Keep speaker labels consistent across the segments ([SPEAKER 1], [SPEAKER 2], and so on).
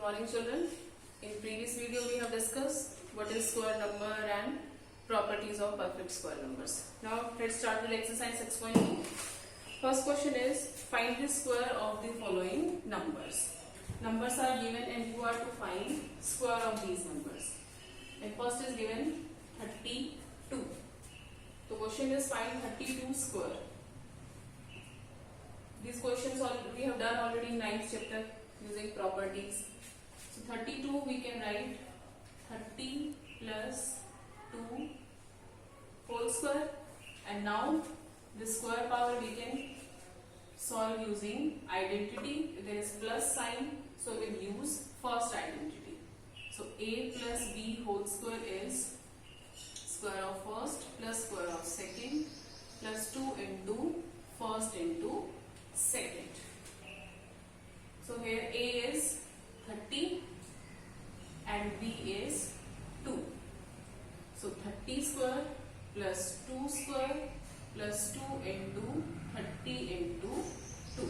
[SPEAKER 1] morning children. In previous video we have discussed what is square number and properties of perfect square numbers. Now let's start with exercise 6.2. First question is find the square of the following numbers. Numbers are given and you are to find square of these numbers. And first is given 32. The question is find 32 square. These questions we have done already in 9th chapter using properties. So 32 we can write 30 plus 2 whole square, and now the square power we can solve using identity. There is plus sign, so we'll use first identity. So a plus b whole square is square of first plus square of second plus 2 into first into second. So here a is 30 and b is 2. So 30 square plus 2 square plus 2 into 30 into 2.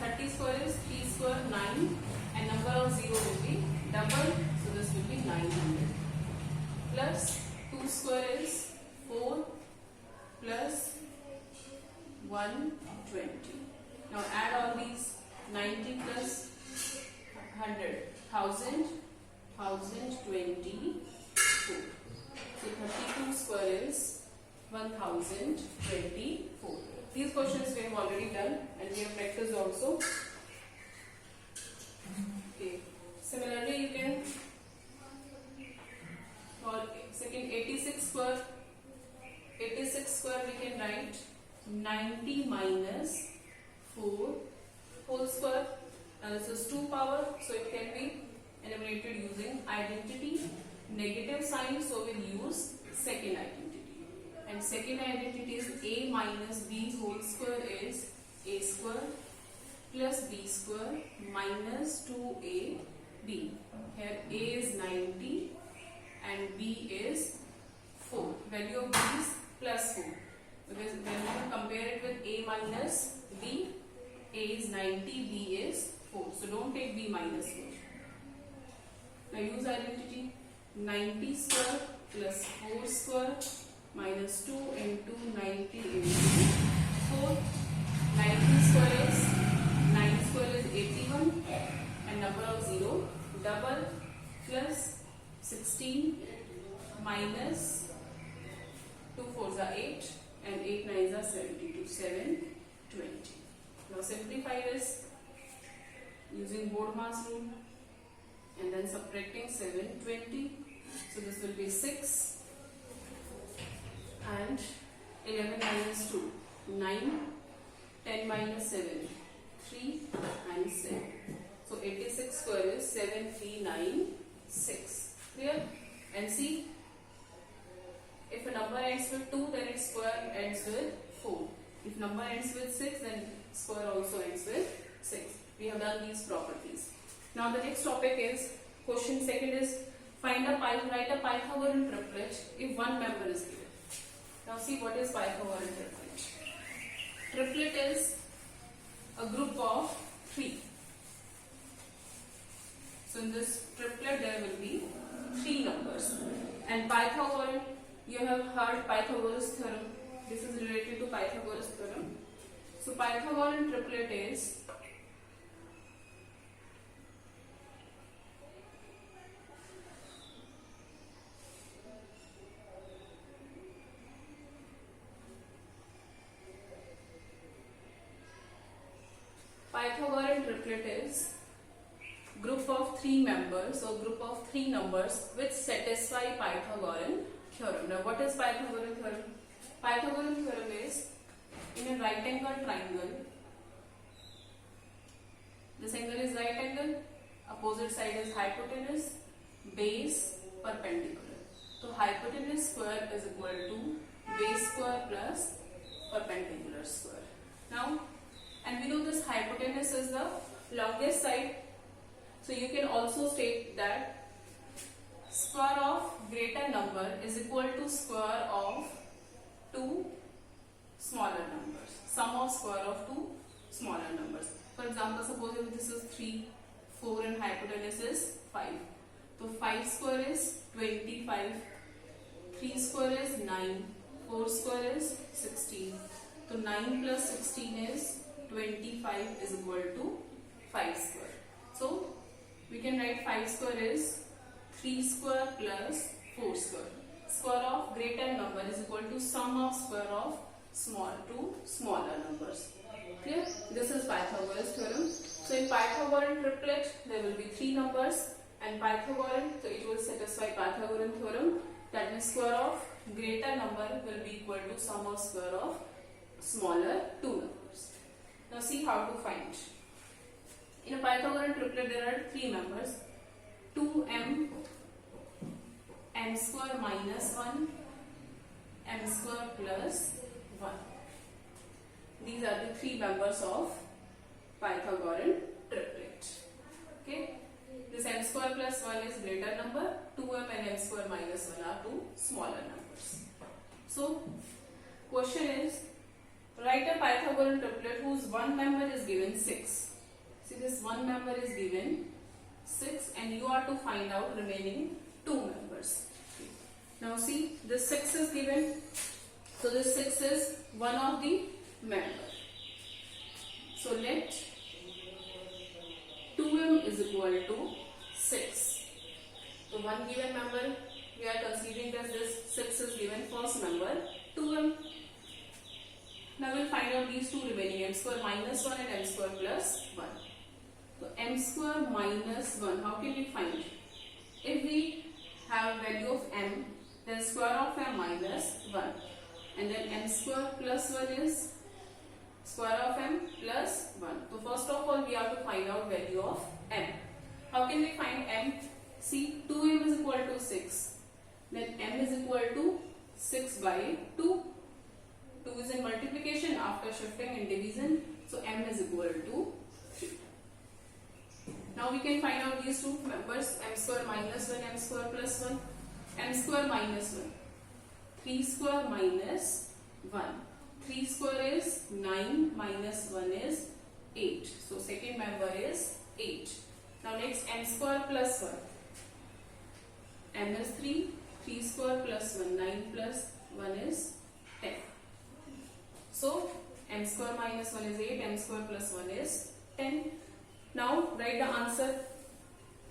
[SPEAKER 1] 30 square is 3 square 9 and number of 0 will be double, so this will be 900. Plus 2 square is 4 plus 120. Now add all these. 90 plus 100, 1000, 1024. So 32 square is 1024. These questions we have already done and we have practiced also. Okay. Similarly, you can for second 86 square. 86 square we can write 90 minus 4 whole square. And this is 2 power, so it can be enumerated using identity. Negative sign, so we'll use second identity. And second identity is a minus b whole square is a square plus b square minus 2ab. Here a is 90 and b is 4. Value of b is plus 4. Because when you compare it with a minus b, a is 90, b is 4. So don't take b minus 4. Now use identity. 90 square plus 4 square minus 2 into 90 into 4. 90 square is 9 square is 81 and number of 0 double plus 16 minus 2 4s are 8 and 8 9s are 72, 720. Now simplify this using Bodmas rule and then subtracting 720. So this will be 6 and 11 minus 2, 9, 10 minus 7, 3 and 7. So 86 square is 7396. Clear? And see, if a number ends with 2, then its square ends with 4. If number ends with 6, then square also ends with 6. We have done these properties. Now the next topic is question second is write a Pythagorean triplet if one member is given. Now see what is Pythagorean triplet. Triplet is a group of 3. So in this triplet there will be 3 numbers. And Pythagorean, you have heard Pythagoras theorem. This is related to Pythagoras theorem. So Pythagorean triplet is group of 3 members or group of 3 numbers which satisfy Pythagorean theorem. Now what is Pythagorean theorem? Pythagorean theorem is in a right angle triangle. This angle is right angle, opposite side is hypotenuse, base perpendicular. So hypotenuse square is equal to base square plus perpendicular square. Now, and we know this hypotenuse is the longest side. So you can also state that square of greater number is equal to square of 2 smaller numbers. Sum of square of 2 smaller numbers. For example, suppose if this is 3, 4 and hypotenuse is 5. So 5 square is 25, 3 square is 9, 4 square is 16. So 9 plus 16 is 25 is equal to 5 square. So we can write 5 square is 3 square plus 4 square. Square of greater number is equal to sum of square of small to smaller numbers. Clear? This is Pythagoras theorem. So in Pythagorean triplet there will be 3 numbers, and Pythagorean, so it will satisfy Pythagorean theorem, that means square of greater number will be equal to sum of square of smaller 2 numbers. Now see how to find. In a Pythagorean triplet there are 3 members, 2m, m square minus 1, m square plus 1. These are the 3 members of Pythagorean triplet. Okay. This m square plus 1 is greater number, 2m and m square minus 1 are 2 smaller numbers. So question is, write a Pythagorean triplet whose one member is given 6. See, this one member is given 6 and you are to find out remaining 2 members. Now see, this 6 is given, so this 6 is one of the member. So let 2m is equal to 6. So one given member we are considering that this 6 is given first member, 2m. Now we'll find out these 2 remaining, m square minus 1 and m square plus 1. So m square minus 1, how can we find? If we have value of m, then square of m minus 1, and then m square plus 1 is square of m plus 1. So first of all we have to find out value of m. How can we find m? See, 2m is equal to 6. Then m is equal to 6 by 2. 2 is in multiplication after shifting and division. So m is equal to 3. Now we can find out these 2 members, m square minus 1, m square plus 1. M square minus 1. 3 square minus 1. 3 square is 9 minus 1 is 8. So second member is 8. Now next m square plus 1. M is 3. 3 square plus 1. 9 plus 1 is 10. So m square minus 1 is 8. M square plus 1 is 10. Now write the answer.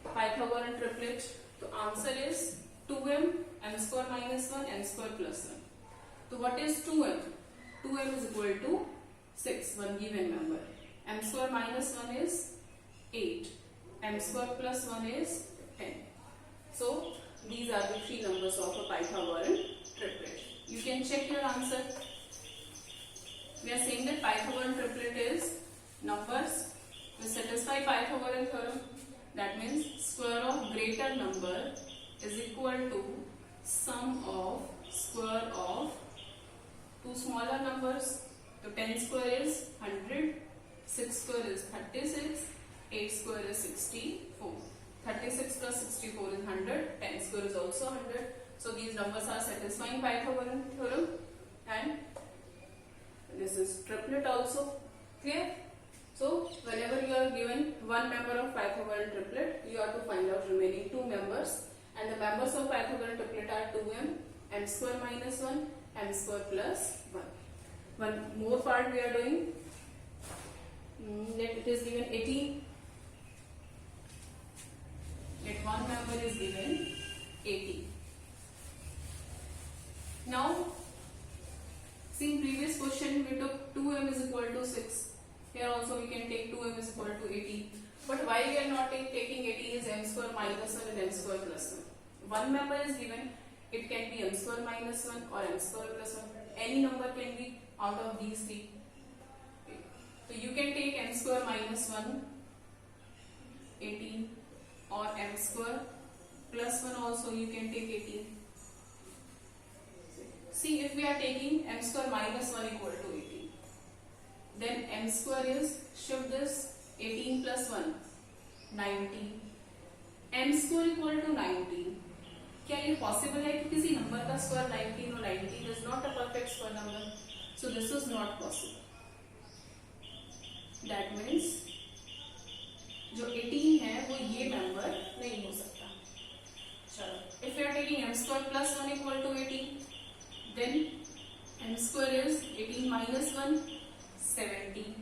[SPEAKER 1] Pythagorean triplet. The answer is 2m, m square minus 1, m square plus 1. So what is 2m? 2m is equal to 6, one given member. M square minus 1 is 8. M square plus 1 is 10. So these are the 3 numbers of a Pythagorean triplet. You can check your answer. We are saying that Pythagorean triplet is numbers which satisfy Pythagorean theorem. That means square of greater number is equal to sum of square of 2 smaller numbers. So 10 square is 100, 6 square is 36, 8 square is 64. 36 plus 64 is 100, 10 square is also 100. So these numbers are satisfying Pythagorean theorem, and this is triplet also. Clear? So whenever you are given one member of Pythagorean triplet, you have to find out remaining 2 members, and the members of Pythagorean triplet are 2m, m square minus 1, m square plus 1. One more part we are doing. Let it is given 18. Let one member is given 18. Now, see in previous question we took 2m is equal to 6. Here also we can take 2m is equal to 18. But why we are not taking 18 is m square minus 1 and m square plus 1. One member is given. It can be m square minus 1 or m square plus 1. Any number can be out of these 3. Okay. So you can take m square minus 1, 18, or m square plus 1 also you can take 18. See, if we are taking m square minus 1 equal to 18, then m square is, shift this, 18 plus 1, 19. m square equal to 19. क्या ये possible है कि किसी number का square 19 और 19 is not a perfect square number? So this is not possible. That means जो 18 है वो ये मेंबर नहीं हो सकता। चलो, if you are taking m square plus 1 equal to 18, then m square is 18 minus 1, 17.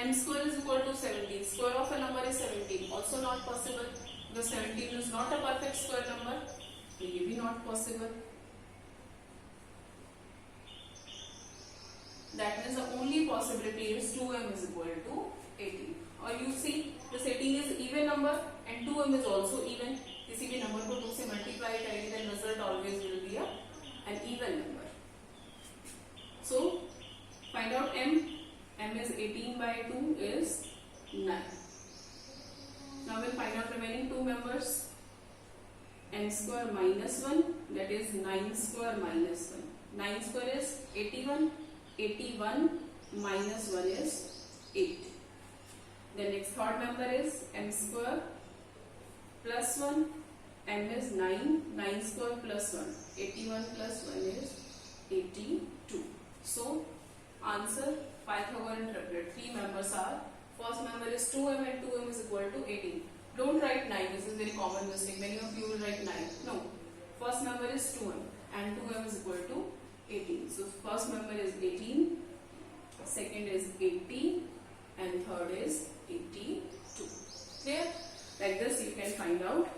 [SPEAKER 1] M square is equal to 17. Square of a number is 17. Also not possible because 17 is not a perfect square number. So ये भी not possible. That means the only possibility is 2m is equal to 18. Or you see this 18 is even number and 2m is also even. किसी भी number को 2 से multiply करेंगे then result always will be an even number. So find out m. M is 18 by 2 is 9. Now we'll find out remaining two members. M square minus 1, that is 9 square minus 1. 9 square is 81. 81 minus 1 is 8. The next third member is m square plus 1. M is 9. 9 square plus 1. 81 plus 1 is 82. So answer Pythagorean triplet. Three members are, first member is 2m and 2m is equal to 18. Don't write 9. This is very common mistake. Many of you will write 9. No. First member is 2m and 2m is equal to 18. So first member is 18, second is 80 and third is 82. Clear? Like this you can find out